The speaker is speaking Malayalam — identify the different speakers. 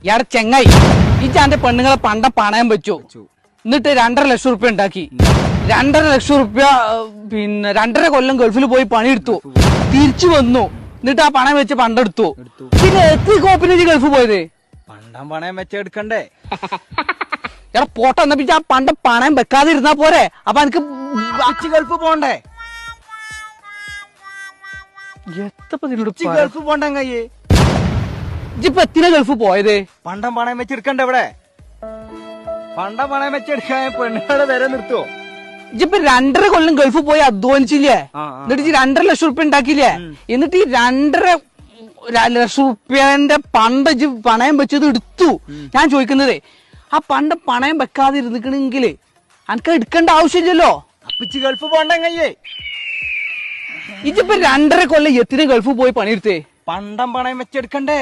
Speaker 1: ഇയാടെ ചെങ്ങായി ഇജാന്റെ പെണ്ണുങ്ങളെ പണ്ടം പണയം വെച്ചു എന്നിട്ട് 2.5 ലക്ഷം റുപ്യ ഉണ്ടാക്കി 2.5 ലക്ഷം റുപ്യ പിന്നെ 2.5 കൊല്ലം ഗൾഫിൽ പോയി പണിയെടുത്തു തിരിച്ചു വന്നു എന്നിട്ട് ആ പണയം വെച്ച് പണ്ടെടുത്തു പിന്നെ എത്ര കോപ്പിന് ഗൾഫ് പോയത്
Speaker 2: പണ്ടം പണയം വെച്ചെടുക്കണ്ടേ
Speaker 1: എടാ പോട്ടെ എന്നാ പിന്നെ ആ പണ്ടം പണയം വെക്കാതെ ഇരുന്നാ പോരെ അപ്പൊ എനിക്ക്
Speaker 2: ഗൾഫ് പോണ്ടേ ഗൾഫ് പോണ്ട കയ്യേ
Speaker 1: ഇപ്പൊ എത്തിനാ ഗൾഫ് പോയത്
Speaker 2: പണ്ടം പണയം വെച്ചെടുക്കണ്ടേ ഇവിടെ പണ്ടം പണയം വെച്ചെടുക്കാൻ പെണ്ണുങ്ങളെ വരെ നിർത്തുവോ
Speaker 1: ഇപ്പൊ 2.5 കൊല്ലം ഗൾഫ് പോയി അധ്വാനിച്ചില്ലേ എന്നിട്ട് ഈ 2.5 ലക്ഷം റുപ്യ ഉണ്ടാക്കിയില്ലേ എന്നിട്ട് ഈ 2.5 ലക്ഷം റുപ്യന്റെ പണ്ട് പണയം വെച്ചത് എടുത്തു ഞാൻ ചോദിക്കുന്നതേ ആ പണ്ട് പണയം വെക്കാതെ ഇരുന്നിക്കണെങ്കിൽ അനക്ക് എടുക്കേണ്ട ആവശ്യമില്ലല്ലോ
Speaker 2: അപ്പിച്ച് ഗൾഫ് പോണ്ട കയ്യേ
Speaker 1: ഇതിപ്പോ 2.5 കൊല്ലം എത്തിന് ഗൾഫ് പോയി പണിയെടുത്തേ
Speaker 2: പണ്ടം പണയം വെച്ചെടുക്കണ്ടേ